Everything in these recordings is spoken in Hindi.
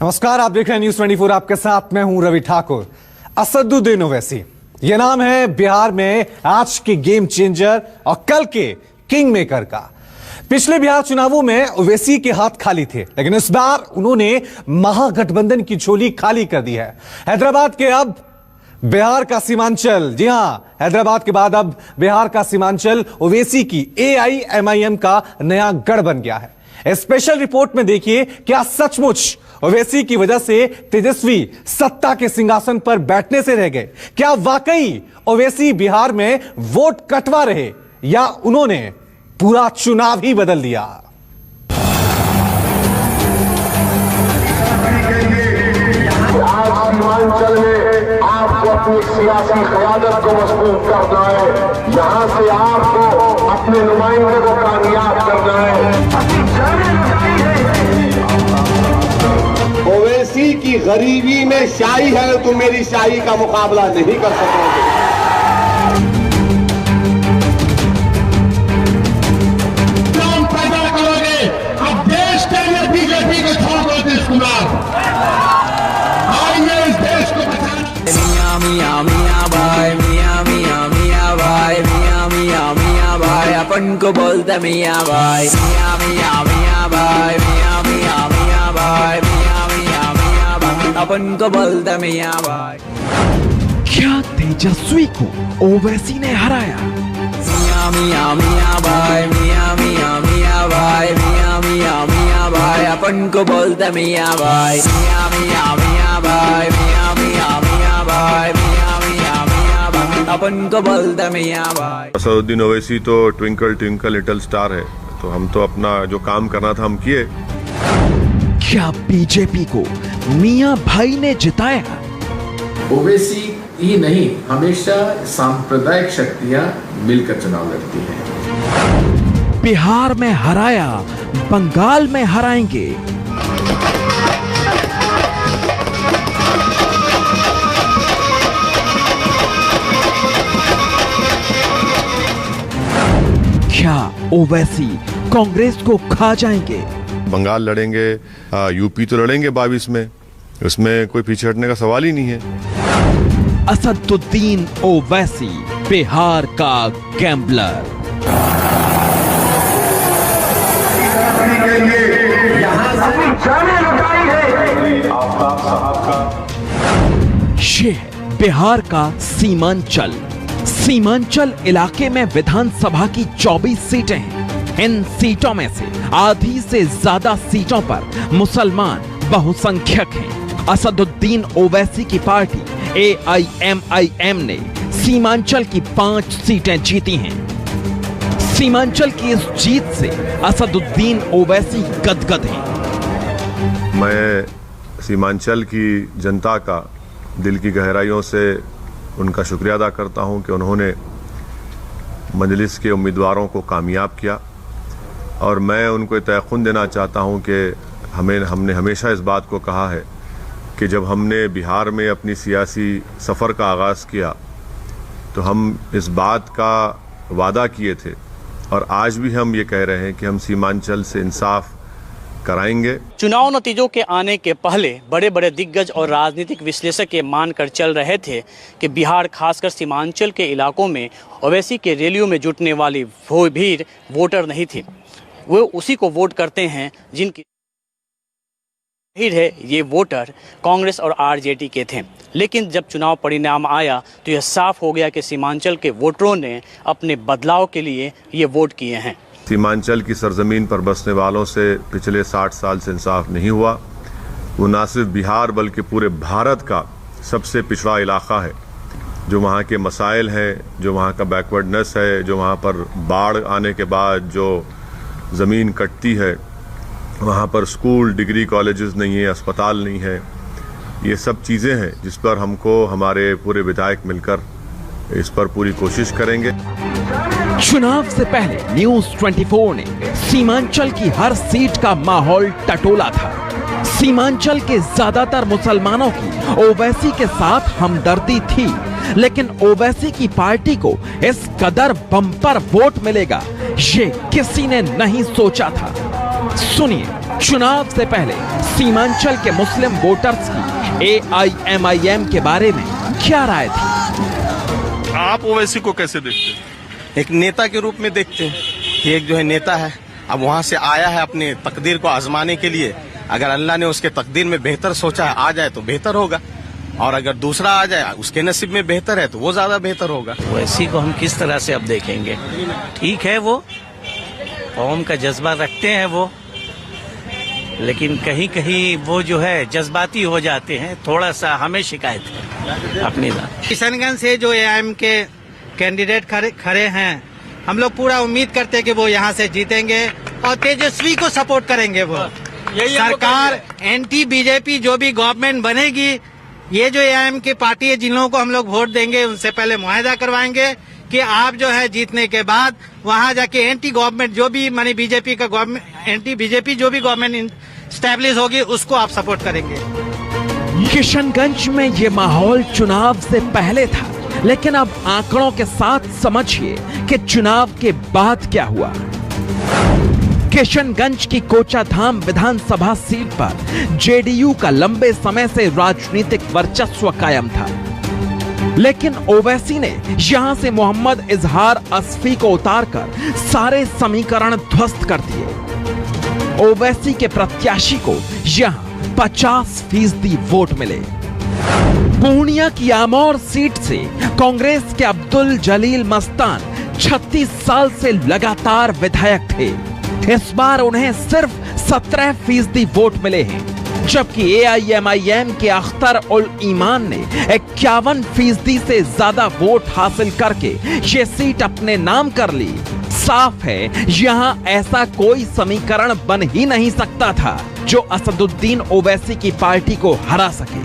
नमस्कार, आप देख रहे हैं न्यूज़ 24। आपके साथ मैं हूं रवि ठाकुर। असदुद्दीन ओवैसी, यह नाम है बिहार में आज के गेम चेंजर और कल के किंग मेकर का। पिछले बिहार चुनावों में ओवैसी के हाथ खाली थे, लेकिन इस बार उन्होंने महागठबंधन की झोली खाली कर दी है। हैदराबाद के अब बिहार का सीमांचल, जी हां, हैदराबाद के बाद अब बिहार का सीमांचल ओवैसी की AIMIM का नया गढ़ बन गया है। स्पेशल रिपोर्ट में देखिए, क्या सचमुच ओवैसी की वजह से तेजस्वी सत्ता के सिंहासन पर बैठने से रह गए? क्या वाकई ओवैसी बिहार में वोट कटवा रहे या उन्होंने पूरा चुनाव ही बदल दिया? आज सीमांचल में आपको अपनी सियासी क़यादत को मजबूत करना है। यहां से आपको अपने नुमाइंदे को कामयाब करना है। ओवैसी की गरीबी में शाही है, तुम मेरी शाही का मुकाबला नहीं कर सकोगे। नाम पैदा करोगे, अब देश के लिए बीजेपी को छोड़ दो। नीतीश कुमार आइए इस देश को बचाना। मियां मियां मियां भाई, मियां मियां मियां भाई, मियां मियां मियां भाई, अपन को बोलते मियां भाई, मियां मियां मियां भाई, मियां मियां मियां भाई, मियां मियां मियां भाई, अपन को बोलते मियां भाई। क्या तेजस्वी को ओवैसी ने हराया? मियां मियां मियां भाई, मियां मियां मियां भाई, मियां मियां मियां भाई, अपन को बोलते मियां भाई, मियां मियां मियां भाई, मियां मियां मियां भाई, मियां मियां मियां भाई, अपन को बोलते मियां भाई। असदुद्दीन ओवैसी तो ट्विंकल ट्विंकल लिटिल स्टार है, तो हम तो अपना जो काम करना था हम किए। क्या बीजेपी को मियां भाई ने जिताया? ओवैसी ही नहीं, हमेशा सांप्रदायिक शक्तियां मिलकर चुनाव लड़ती हैं। बिहार में हराया, बंगाल में हराएंगे। क्या ओवैसी कांग्रेस को खा जाएंगे? बंगाल लड़ेंगे, यूपी तो लड़ेंगे 22 में, उसमें कोई पीछे हटने का सवाल ही नहीं है। असदुद्दीन ओवैसी बिहार का गैम्बलर। ये है बिहार का सीमांचल। सीमांचल इलाके में विधानसभा की 24 सीटें हैं। इन सीटों में से आधी से ज्यादा सीटों पर मुसलमान बहुसंख्यक हैं। असदुद्दीन ओवैसी की पार्टी AIMIM ने सीमांचल की 5 सीटें जीती हैं। सीमांचल की इस जीत से असदुद्दीन ओवैसी गदगद हैं। मैं सीमांचल की जनता का दिल की गहराइयों से उनका शुक्रिया अदा करता हूं कि उन्होंने मजलिस के उम्मीदवारों को कामयाब किया, और मैं उनको तयक़ुन देना चाहता हूं कि हमने हमेशा इस बात को कहा है कि जब हमने बिहार में अपनी सियासी सफ़र का आगाज़ किया तो हम इस बात का वादा किए थे, और आज भी हम ये कह रहे हैं कि हम सीमांचल से इंसाफ कराएंगे। चुनाव नतीजों के आने के पहले बड़े बड़े दिग्गज और राजनीतिक विश्लेषक ये मानकर चल रहे थे कि बिहार, खासकर सीमांचल के इलाकों में ओवैसी के रैलियों में जुटने वाली वो भीड़ वोटर नहीं थी। वो उसी को वोट करते हैं जिनकी भीड़ है। ये वोटर कांग्रेस और RJD के थे। लेकिन जब चुनाव परिणाम आया तो यह साफ हो गया कि सीमांचल के वोटरों ने अपने बदलाव के लिए ये वोट किए हैं। सीमांचल की सरजमीन पर बसने वालों से पिछले 60 साल से इंसाफ नहीं हुआ। वो न सिर्फ बिहार बल्कि पूरे भारत का सबसे पिछड़ा इलाका है। जो वहाँ के मसाइल हैं, जो वहाँ का बैकवर्डनेस है, जो वहाँ पर बाढ़ आने के बाद जो ज़मीन कटती है, वहाँ पर स्कूल, डिग्री कॉलेजेस नहीं है, अस्पताल नहीं है, ये सब चीज़ें हैं जिस पर हमको हमारे पूरे विधायक मिलकर इस पर पूरी कोशिश करेंगे। चुनाव से पहले न्यूज़ 24 ने सीमांचल की हर सीट का माहौल टटोला था। सीमांचल के ज्यादातर मुसलमानों की ओवैसी के साथ हमदर्दी थी, लेकिन ओवैसी की पार्टी को इस कदर बम्पर वोट मिलेगा ये किसी ने नहीं सोचा था। सुनिए चुनाव से पहले सीमांचल के मुस्लिम वोटर्स की AIMIM के बारे में क्या राय थी? आप ओवैसी को कैसे देखते हैं? एक नेता के रूप में देखते हैं कि एक जो है नेता है, अब वहां से आया है अपने तकदीर को आजमाने के लिए। अगर अल्लाह ने उसके तकदीर में बेहतर सोचा है, आ जाए तो बेहतर होगा, और अगर दूसरा आ जाए उसके नसीब में बेहतर है तो वो ज्यादा बेहतर होगा। ओवैसी को हम किस तरह से अब देखेंगे? ठीक है, वो कौम का जज्बा रखते हैं वो, लेकिन कहीं कहीं वो जो है जज्बाती हो जाते हैं। थोड़ा सा हमें शिकायत है अपनी बात। किशनगंज से जो AIM के कैंडिडेट खड़े हैं, हम लोग पूरा उम्मीद करते हैं कि वो यहाँ से जीतेंगे और तेजस्वी को सपोर्ट करेंगे। वो सरकार एंटी बीजेपी जो भी गवर्नमेंट बनेगी, ये जो AIM की पार्टी है, जिन लोगों को हम लोग वोट देंगे उनसे पहले मुआहदा करवाएंगे कि आप जो है जीतने के बाद वहां जाके एंटी गवर्नमेंट जो भी मानी बीजेपी का गवर्नमेंट, एंटी बीजेपी जो भी गवर्नमेंट स्टैब्लिश होगी उसको आप सपोर्ट करेंगे। किशनगंज में ये माहौल चुनाव से पहले था, लेकिन अब आंकड़ों के साथ समझिए कि चुनाव के बाद क्या हुआ। किशनगंज की कोचाधाम विधानसभा सीट पर JDU का लंबे समय से राजनीतिक वर्चस्व कायम था, लेकिन ओवैसी ने यहां से मोहम्मद इजहार असफी को उतारकर सारे समीकरण ध्वस्त कर दिए। ओवैसी के प्रत्याशी को यहां 50% वोट मिले। पूर्णिया की आमौर सीट से कांग्रेस के अब्दुल जलील मस्तान 36 साल से लगातार विधायक थे। इस बार उन्हें सिर्फ 17% वोट मिले हैं, जबकि AIMIM के अख्तर उल ईमान ने 51% से ज्यादा वोट हासिल करके ये सीट अपने नाम कर ली। साफ है, यहाँ ऐसा कोई समीकरण बन ही नहीं सकता था जो असदुद्दीन ओवैसी की पार्टी को हरा सके।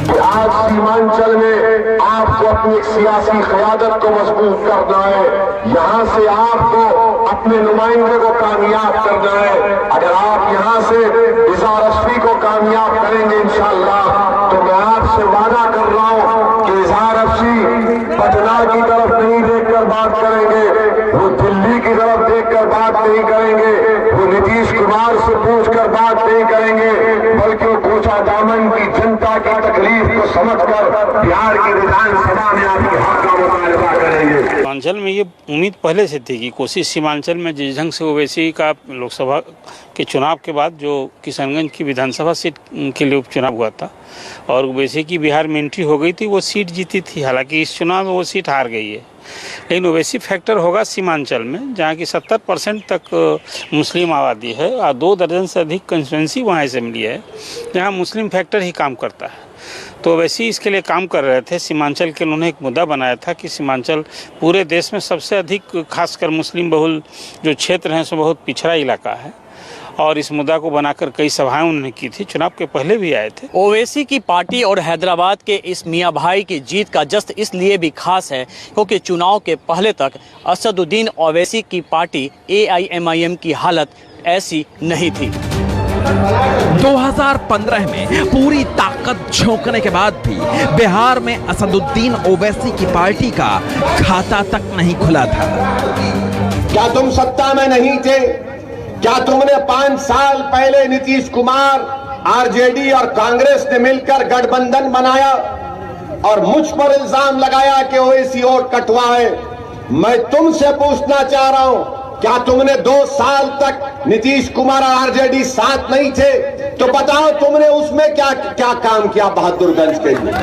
आज सीमांचल में आपको अपनी सियासी क़यादत को मजबूत करना है। यहाँ से आपको अपने नुमाइंदे को कामयाब करना है। अगर आप यहाँ से इजहार असफी को कामयाब करेंगे इंशाअल्लाह, तो मैं आपसे वादा कर रहा हूँ कि इजहार असफी पटना की तरफ नहीं देखकर बात करेंगे, वो दिल्ली की तरफ देखकर बात नहीं करेंगे, वो नीतीश कुमार से पूछकर बात नहीं करेंगे, बल्कि वो कोचा दामन की जनता की तकलीफ को समझकर बिहार की विधानसभा में आपके हक का मुतालबा करेंगे। सीमांचल में ये उम्मीद पहले से थी कि कोसी सीमांचल में जिस ढंग से ओवैसी का लोकसभा के चुनाव के बाद जो किशनगंज की विधानसभा सीट के लिए उपचुनाव हुआ था और ओवैसी की बिहार में एंट्री हो गई थी, वो सीट जीती थी। हालांकि इस चुनाव में वो सीट हार गई है, लेकिन ओवैसी फैक्टर होगा सीमांचल में, जहाँ की 70% तक मुस्लिम आबादी है और 2 दर्जन से अधिक कंस्टिट्यूंसी वहाँ से मिली है जहाँ मुस्लिम फैक्टर ही काम करता है। तो वैसे ही इसके लिए काम कर रहे थे। सीमांचल के उन्होंने एक मुद्दा बनाया था कि सीमांचल पूरे देश में सबसे अधिक खासकर मुस्लिम बहुल जो क्षेत्र हैं, सो बहुत पिछड़ा इलाका है, और इस मुद्दा को बनाकर कई सभाएं उन्होंने की थी। चुनाव के पहले भी आए थे। ओवैसी की पार्टी और हैदराबाद के इस मियां भाई की जीत का जश्न इसलिए भी खास है क्योंकि चुनाव के पहले तक असदुद्दीन ओवैसी की पार्टी AIMIM की हालत ऐसी नहीं थी। 2015 में पूरी ताकत झोंकने के बाद भी बिहार में असदुद्दीन ओवैसी की पार्टी का खाता तक नहीं खुला था। क्या तुम सत्ता में नहीं थे? क्या तुमने 5 साल पहले नीतीश कुमार, RJD और कांग्रेस ने मिलकर गठबंधन बनाया और मुझ पर इल्जाम लगाया कि ओवैसी वोट कटवा है? मैं तुमसे पूछना चाह रहा हूं, क्या तुमने 2 साल तक नीतीश कुमार और RJD साथ नहीं थे? तो बताओ तुमने उसमें क्या क्या काम किया बहादुरगंज के लिए?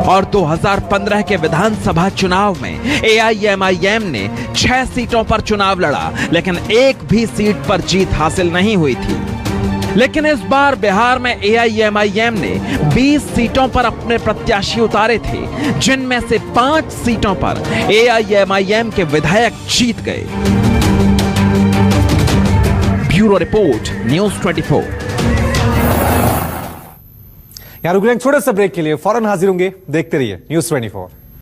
और 2015 के विधानसभा चुनाव में AIMIM ने 6 सीटों पर चुनाव लड़ा, लेकिन एक भी सीट पर जीत हासिल नहीं हुई थी। लेकिन इस बार बिहार में AIMIM ने 20 सीटों पर अपने प्रत्याशी उतारे थे, जिनमें से 5 सीटों पर AIMIM के विधायक जीत गए। Bureau report, news 24। यहां रुक लेंगे छोटे से ब्रेक के लिए, फौरन हाजिर होंगे। देखते रहिए न्यूज़ 24।